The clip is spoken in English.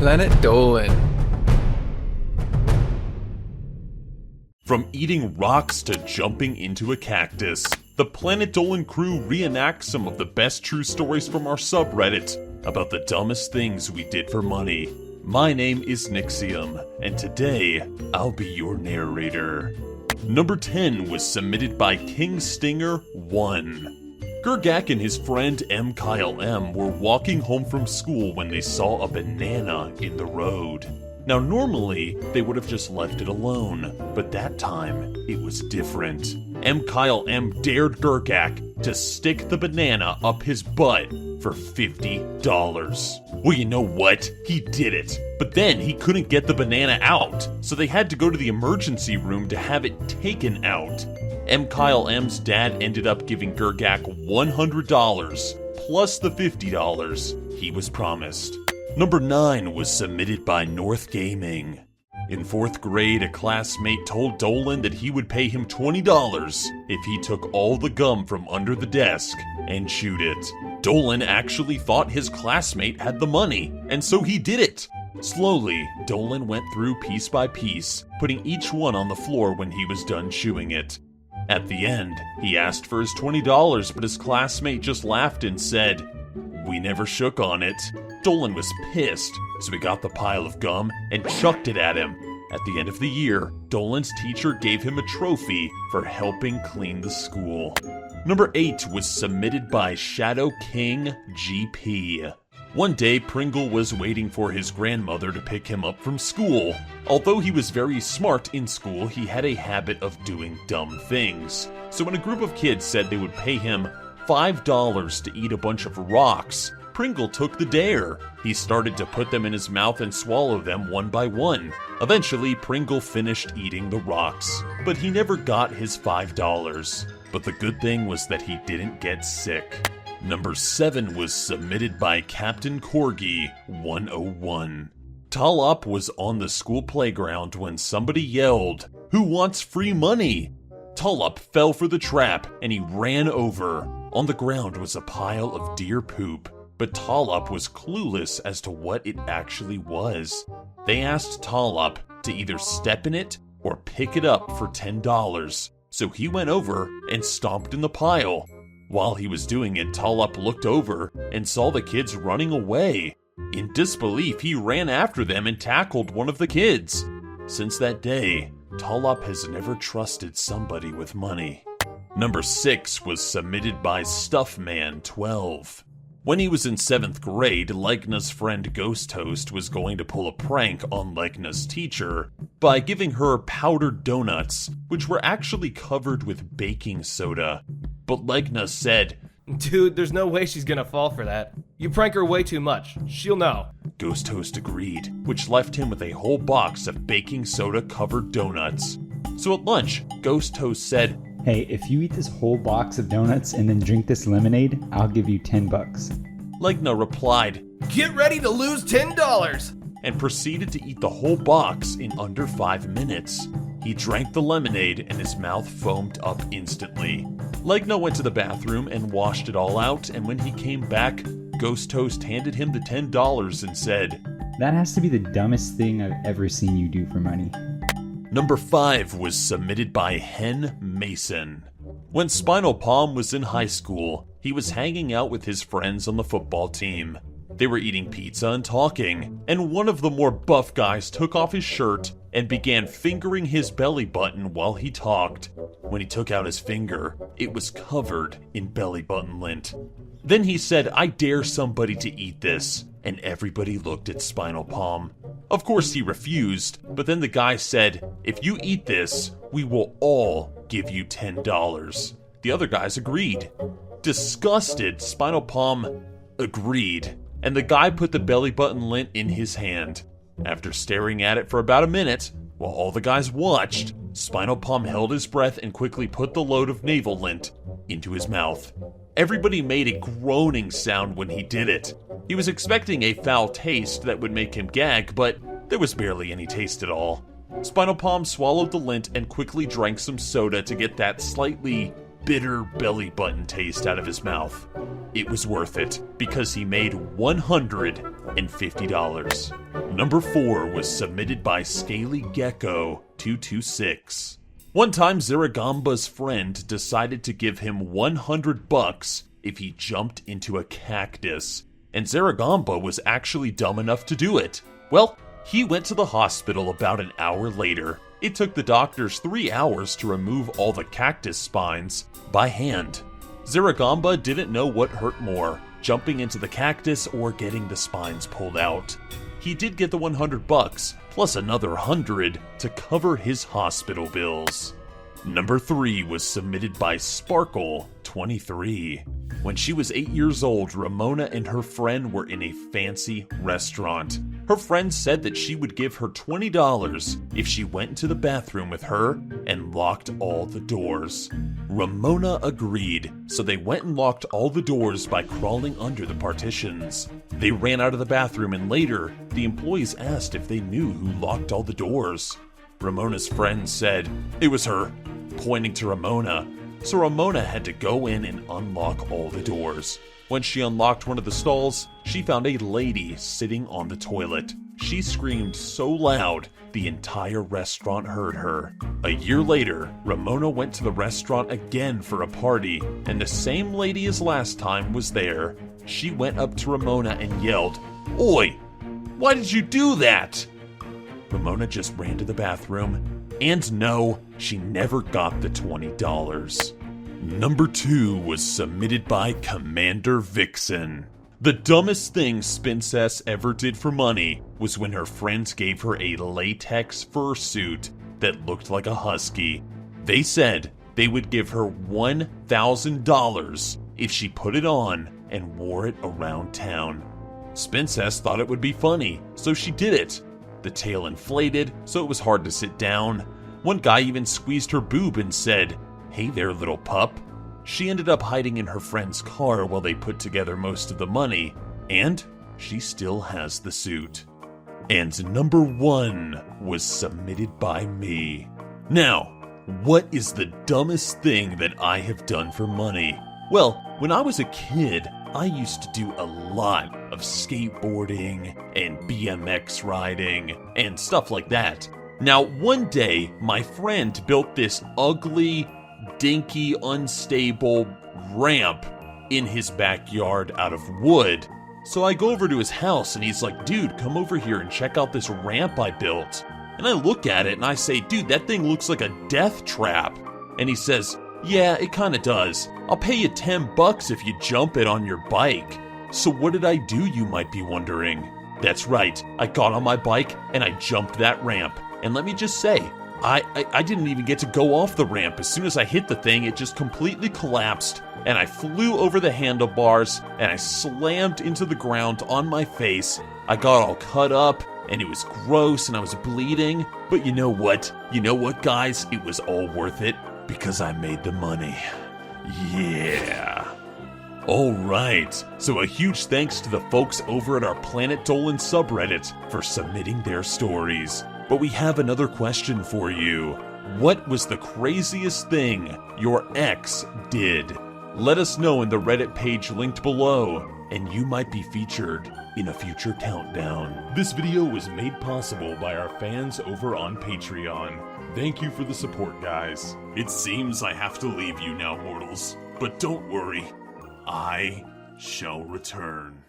Planet Dolan. From eating rocks to jumping into a cactus, the Planet Dolan crew reenacts some of the best true stories from our subreddit about the dumbest things we did for money. My name is Nixium, and today, I'll be your narrator. Number 10 was submitted by King Stinger 1. Gergak and his friend M. Kyle M. were walking home from school when they saw a banana in the road. Now normally, they would have just left it alone, but that time, it was different. M. Kyle M. dared Gergak to stick the banana up his butt for $50. Well, you know what? He did it. But then he couldn't get the banana out, so they had to go to the emergency room to have it taken out. M. Kyle M.'s dad ended up giving Gergak $100 plus the $50 he was promised. Number 9 was submitted by NorthGaming. In 4th grade, a classmate told Dolan that he would pay him $20 if he took all the gum from under the desk and chewed it. Dolan actually thought his classmate had the money, and so he did it. Slowly, Dolan went through piece by piece, putting each one on the floor when he was done chewing it. At the end, he asked for his $20, but his classmate just laughed and said, "We never shook on it." Dolan was pissed, so he got the pile of gum and chucked it at him. At the end of the year, Dolan's teacher gave him a trophy for helping clean the school. Number 8 was submitted by ShadowKingGp. One day, Pringle was waiting for his grandmother to pick him up from school. Although he was very smart in school, he had a habit of doing dumb things. So when a group of kids said they would pay him $5 to eat a bunch of rocks, Pringle took the dare. He started to put them in his mouth and swallow them one by one. Eventually, Pringle finished eating the rocks, but he never got his $5. But the good thing was that he didn't get sick. Number 7 was submitted by Captain Corgi 101. Talop was on the school playground when somebody yelled, "Who wants free money?" Talop fell for the trap and he ran over. On the ground was a pile of deer poop, but Talop was clueless as to what it actually was. They asked Talop to either step in it or pick it up for $10, so he went over and stomped in the pile. While he was doing it, Talop looked over and saw the kids running away. In disbelief, he ran after them and tackled one of the kids. Since that day, Talop has never trusted somebody with money. Number 6 was submitted by Stuffman12. When he was in 7th grade, Legna's friend Ghost Toast was going to pull a prank on Legna's teacher by giving her powdered donuts, which were actually covered with baking soda. But Legna said, "Dude, there's no way she's gonna fall for that. You prank her way too much. She'll know." Ghost Toast agreed, which left him with a whole box of baking soda covered donuts. So at lunch, Ghost Toast said, "Hey, if you eat this whole box of donuts and then drink this lemonade, I'll give you $10. Legna replied, "Get ready to lose $10. And proceeded to eat the whole box in under 5 minutes. He drank the lemonade and his mouth foamed up instantly. Legna went to the bathroom and washed it all out, and when he came back, Ghost Toast handed him the $10 and said, That has to be the dumbest thing I've ever seen you do for money." Number 5 was submitted by henmason. When Spinal Palm was in high school, he was hanging out with his friends on the football team. They were eating pizza and talking, and one of the more buff guys took off his shirt and began fingering his belly button while he talked. When he took out his finger, it was covered in belly button lint. Then he said, "I dare somebody to eat this," and everybody looked at Spinal Palm. Of course he refused, but then the guy said, "If you eat this, we will all give you $10. The other guys agreed. Disgusted, Spinal Palm agreed, and the guy put the belly button lint in his hand. After staring at it for about a minute, while all the guys watched, Spinal Palm held his breath and quickly put the load of navel lint into his mouth. Everybody made a groaning sound when he did it. He was expecting a foul taste that would make him gag, but there was barely any taste at all. Spinal Palm swallowed the lint and quickly drank some soda to get that slightly bitter belly button taste out of his mouth. It was worth it, because he made $150. Number 4 was submitted by Scaly Gecko 226. One time, Zaragamba's friend decided to give him $100 if he jumped into a cactus, and Zaragamba was actually dumb enough to do it. Well, he went to the hospital about an hour later. It took the doctors 3 hours to remove all the cactus spines by hand. Zaragamba didn't know what hurt more, jumping into the cactus or getting the spines pulled out. He did get the $100, plus another 100 to cover his hospital bills. Number 3 was submitted by Sparkle 23. When she was 8 years old, Ramona and her friend were in a fancy restaurant. Her friend said that she would give her $20 if she went into the bathroom with her and locked all the doors. Ramona agreed, so they went and locked all the doors by crawling under the partitions. They ran out of the bathroom, and later, the employees asked if they knew who locked all the doors. Ramona's friend said it was her, pointing to Ramona. So Ramona had to go in and unlock all the doors. When she unlocked one of the stalls, she found a lady sitting on the toilet. She screamed so loud, the entire restaurant heard her. A year later, Ramona went to the restaurant again for a party, and the same lady as last time was there. She went up to Ramona and yelled, "Oi, why did you do that?" Ramona just ran to the bathroom, and no, she never got the $20. Number 2 was submitted by Commander Vixen. The dumbest thing Spincess ever did for money was when her friends gave her a latex fursuit that looked like a husky. They said they would give her $1,000 if she put it on and wore it around town. Spincess thought it would be funny, so she did it. The tail inflated, so it was hard to sit down. One guy even squeezed her boob and said, "Hey there, little pup." She ended up hiding in her friend's car while they put together most of the money, and she still has the suit. And number 1 was submitted by me. Now, what is the dumbest thing that I have done for money? Well, when I was a kid, I used to do a lot of skateboarding and BMX riding and stuff like that. Now, one day, my friend built this ugly, dinky, unstable ramp in his backyard out of wood. So I go over to his house and he's like, "Dude, come over here and check out this ramp I built." And I look at it and I say, "Dude, that thing looks like a death trap." And he says, "Yeah, it kinda does. I'll pay you $10 if you jump it on your bike." So what did I do, you might be wondering? That's right, I got on my bike and I jumped that ramp. And let me just say, I didn't even get to go off the ramp. As soon as I hit the thing, it just completely collapsed, and I flew over the handlebars, and I slammed into the ground on my face. I got all cut up, and it was gross, and I was bleeding. But you know what? You know what, guys? It was all worth it, because I made the money. Yeah. Alright, so a huge thanks to the folks over at our Planet Dolan subreddit for submitting their stories. But we have another question for you. What was the craziest thing your ex did? Let us know in the Reddit page linked below, and you might be featured in a future countdown. This video was made possible by our fans over on Patreon. Thank you for the support, guys. It seems I have to leave you now, mortals, but don't worry, I shall return.